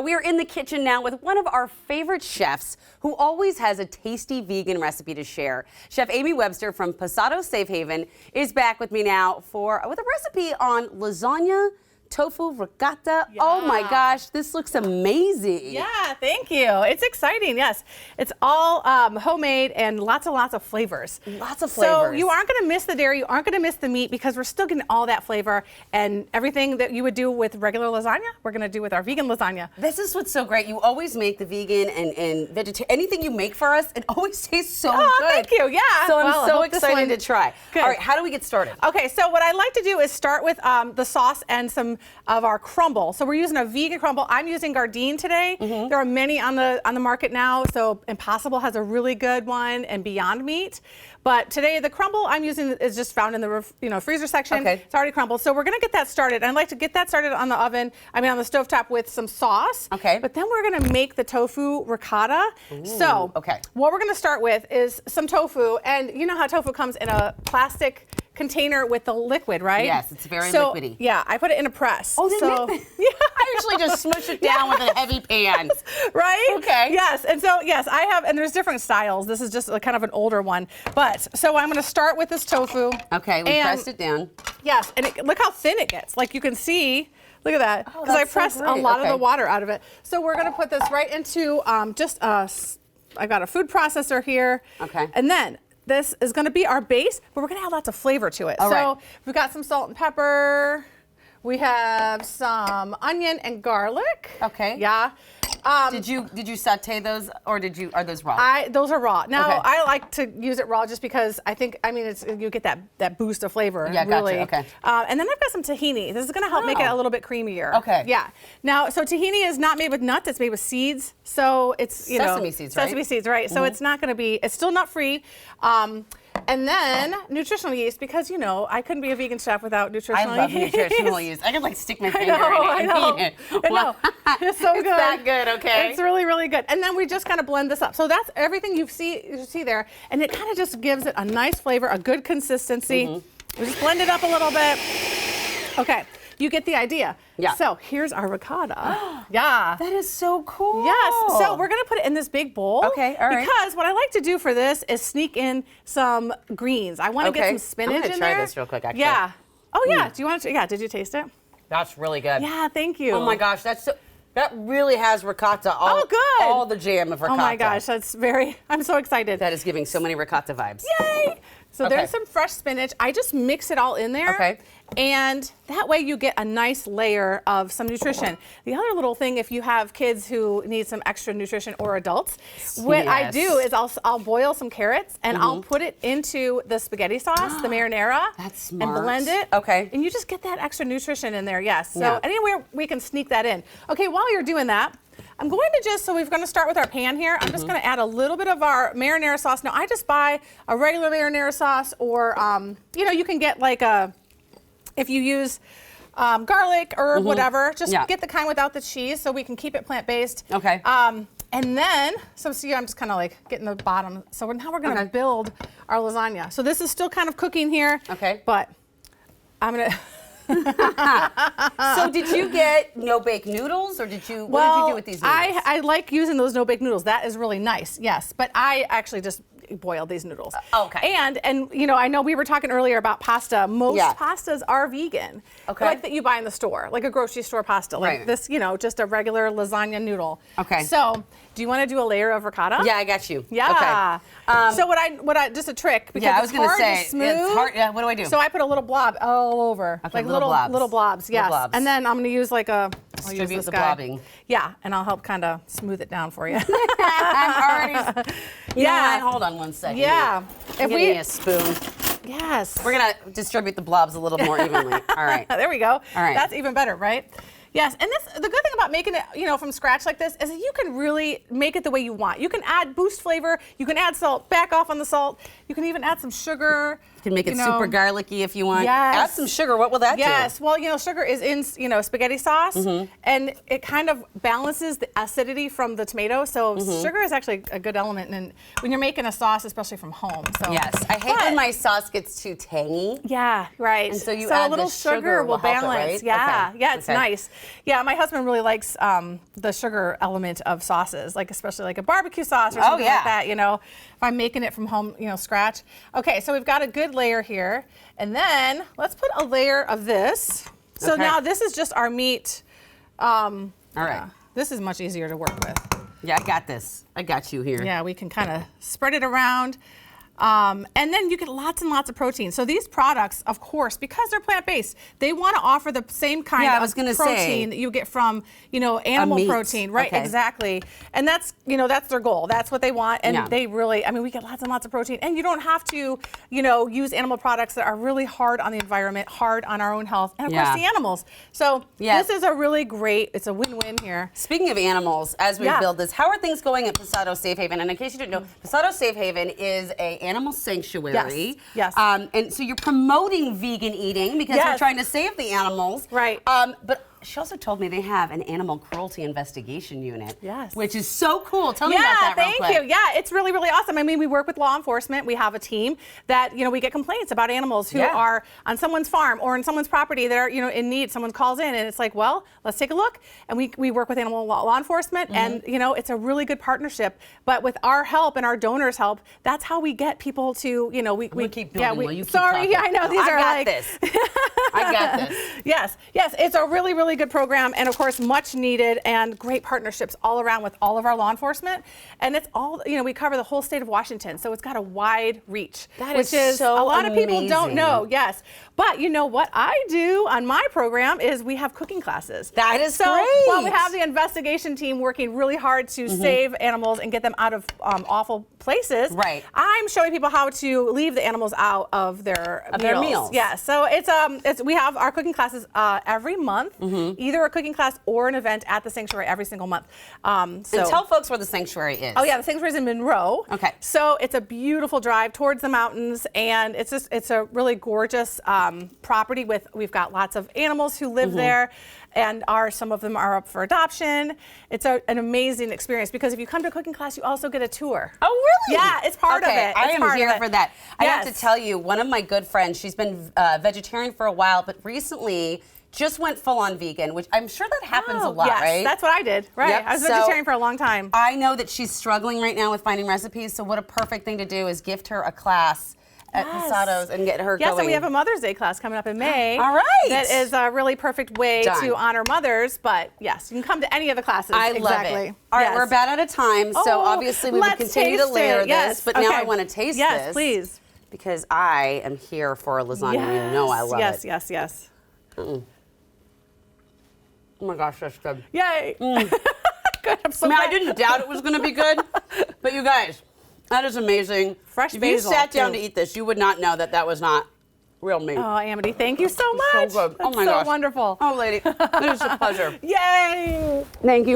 we are in the kitchen now with one of our favorite chefs who always has a tasty vegan recipe to share. Chef Amy Webster from Pasado Safe Haven is back with me now with a recipe on lasagna, tofu, ricotta. Yeah. Oh my gosh, this looks amazing. Yeah, thank you. It's exciting, yes. It's all homemade and lots of flavors. Lots of flavors. So you aren't gonna miss the dairy, you aren't gonna miss the meat because we're still getting all that flavor, and everything that you would do with regular lasagna, we're gonna do with our vegan lasagna. This is what's so great. You always make the vegan and vegetarian, anything you make for us, it always tastes so Oh, good. thank you, yeah. So Well, I'm I so hope this excited one- to try. Good. All right, how do we get started? Okay, so what I like to do is start with the sauce and some of our crumble. So we're using a vegan crumble. I'm using Gardein today. There are many on the market now. So Impossible has a really good one, and Beyond Meat. But today the crumble I'm using is just found in the freezer section. Okay. It's already crumbled. So we're gonna get that started. I'd like to get that started on the oven. I mean on the stovetop with some sauce. Okay. But then we're gonna make the tofu ricotta. So okay. what we're gonna start with is some tofu, and you know how tofu comes in a plastic container with the liquid, right? Yes, it's very so, liquidy. Yeah, I put it in a press. Oh, they so, make yeah. I usually just smush it down with a heavy pan. Right? Okay. Yes, and so yes, I have, and there's different styles. This is just a kind of an older one. But, so I'm gonna start with this tofu. Okay, we pressed it down. Yes, and look how thin it gets. Like you can see, look at that. Oh, Because I that's so pressed a great. lot Okay. of the water out of it. So we're gonna put this right into I've got a food processor here. Okay. And then, this is going to be our base, but we're going to add lots of flavor to it. All so right. we've got some salt and pepper. We have some onion and garlic. Okay. Yeah. Did you saute those, or are those raw? Those are raw. Now Okay. I like to use it raw just because you get that boost of flavor. Yeah, gotcha, really. okay. And then I've got some tahini. This is going to help make it a little bit creamier. Okay. Yeah. Now, so tahini is not made with nuts; it's made with seeds. So it's Sesame seeds, right? Sesame seeds, right? So it's not going to be. It's still nut free. And then nutritional yeast, because I couldn't be a vegan chef without nutritional yeast. I love nutritional yeast. I could stick my finger I in it know. and eat it. I know. It's so good. It's that good, okay? It's really, really good. And then we just kind of blend this up. So that's everything you see there. And it kind of just gives it a nice flavor, a good consistency. We just blend it up a little bit. Okay, you get the idea. Yeah. So here's our ricotta. Yeah. That is so cool. Yes, so we're gonna put it in this big bowl. Okay, all right. Because what I like to do for this is sneak in some greens. I want to get some spinach in there. I'm gonna try this real quick, actually. Yeah. Oh yeah. Do you want to? Yeah. Did you taste it? That's really good. Yeah. Thank you. Oh my gosh, that really has ricotta. Good. All the jam of ricotta. Oh my gosh, I'm so excited. That is giving so many ricotta vibes. Yay! So Okay. there's some fresh spinach. I just mix it all in there. Okay. And that way you get a nice layer of some nutrition. The other little thing, if you have kids who need some extra nutrition or adults, what I Yes. do is I'll boil some carrots and I'll put it into the spaghetti sauce, the marinara. That's And smart. blend it. Okay. And you just get that extra nutrition in there, yes. So Yeah. anywhere we can sneak that in. Okay, while you're doing that, I'm going to so we're going to start with our pan here. I'm just going to add a little bit of our marinara sauce. Now, I just buy a regular marinara sauce, or, you can get if you use garlic or whatever, just get the kind without the cheese so we can keep it plant-based. Okay. And then, see, I'm just kind of getting the bottom. So now we're going to build our lasagna. So this is still kind of cooking here. Okay. But I'm going to... So did you get no-bake noodles, or what did you do with these noodles? I like using those no-bake noodles. That is really nice, yes. But I actually just boiled these noodles. Okay. And I know we were talking earlier about pasta. Most pastas are vegan. Okay. Like that you buy in the store, like a grocery store pasta. Like Right. this, just a regular lasagna noodle. Okay. So, do you want to do a layer of ricotta? Yeah, I got you. Yeah. Okay. So what I just a trick, because I was it's gonna hard say, to smooth. it's hard. Yeah, what do I do? So I put a little blob all over, Okay, like little blobs. little blobs, yes. blobs. And then I'm going to use I'll use Distribute this the guy. blobbing. Yeah, and I'll help kind of smooth it down for you. I'm already. Yeah. Hold on one second. Yeah. Give me a spoon. Yes. We're gonna distribute the blobs a little more evenly. All right. There we go. All right. That's even better, right? Yes, and the good thing about making it, from scratch like this is that you can really make it the way you want. You can boost flavor. You can add salt, back off on the salt. You can even add some sugar. You can make it super garlicky if you want. Yes. Add some sugar. What will that do? Yes. Well, sugar is in, spaghetti sauce, and it kind of balances the acidity from the tomato. So sugar is actually a good element, and when you're making a sauce, especially from home. So Yes. I hate when my sauce gets too tangy. Yeah, right. And so you a add little the sugar will will help it, balance. right? Yeah, Okay. yeah, it's Okay. nice. Yeah, my husband really likes the sugar element of sauces, like especially like a barbecue sauce or something like that, you know, if I'm making it from home, you know, scratch. Okay, so we've got a good layer here. And then let's put a layer of this. So now this is just our meat. All right. This is much easier to work with. Yeah, I got this. I got you here. Yeah, we can kind of spread it around. And then you get lots and lots of protein. So these products, of course, because they're plant-based, they want to offer the same kind of protein that you get from, you know, animal protein. Right, exactly. And that's, you know, that's their goal. That's what they want. And they really, I mean, we get lots and lots of protein. And you don't have to, you know, use animal products that are really hard on the environment, hard on our own health, and of course the animals. So this is a really great, it's a win-win here. Speaking of animals, as we build this, how are things going at Pasado Safe Haven? And in case you didn't know, Pasado Safe Haven is a animal sanctuary. Yes. And so you're promoting vegan eating because we're trying to save the animals. Right. But she also told me they have an animal cruelty investigation unit. Yes. Which is so cool. Tell me about that real quick. Thank you. Yeah, it's really, really awesome. I mean, we work with law enforcement. We have a team that, you know, we get complaints about animals who are on someone's farm or on someone's property that are, you know, in need. Someone calls in and it's like, well, let's take a look. And we work with animal law enforcement and, you know, it's a really good partnership. But with our help and our donors' help, that's how we get people to, you know, we keep building while you keep sorry, talking. I know these are like. This. I got this. Yes, it's a really, really good program, and of course, much needed, and great partnerships all around with all of our law enforcement. And it's all, you know, we cover the whole state of Washington, so it's got a wide reach, which is so a lot of people amazing. don't know. Yes, but you know what I do on my program is we have cooking classes. That is great. Well, we have the investigation team working really hard to save animals and get them out of awful places. Right. I'm showing people how to leave the animals out of their meals. Yeah. So it's we have our cooking classes every month, either a cooking class or an event at the sanctuary every single month. So and tell folks where the sanctuary is. Oh yeah, the sanctuary is in Monroe. Okay. So it's a beautiful drive towards the mountains, and it's a really gorgeous property we've got lots of animals who live there, and some of them are up for adoption. It's an amazing experience because if you come to a cooking class, you also get a tour. Oh really? Yeah, it's part of it. I am here for that. I have to tell you, one of my good friends, she's been vegetarian for a while, but recently just went full on vegan, which I'm sure that happens a lot, right? That's what I did, right? Yep. I was vegetarian for a long time. I know that she's struggling right now with finding recipes, so what a perfect thing to do is gift her a class at Pasado's and get her going. Yes, and we have a Mother's Day class coming up in May. All right. That is a really perfect way to honor mothers, but yes, you can come to any of the classes. I love it. All right, we're about out of time, so obviously we would continue to layer this, but now I want to taste this. Yes, please. Because I am here for a lasagna. You know I love it. Yes. Oh my gosh, that's good. Yay. Good, I'm so I mean, glad. I didn't doubt it was going to be good, but you guys, that is amazing. Fresh if basil, you sat down to eat this, you would not know that that was not real meat. Oh, Amity, thank you so much. So good. That's oh my gosh. so wonderful. Oh, lady, it is a pleasure. Yay. Thank you.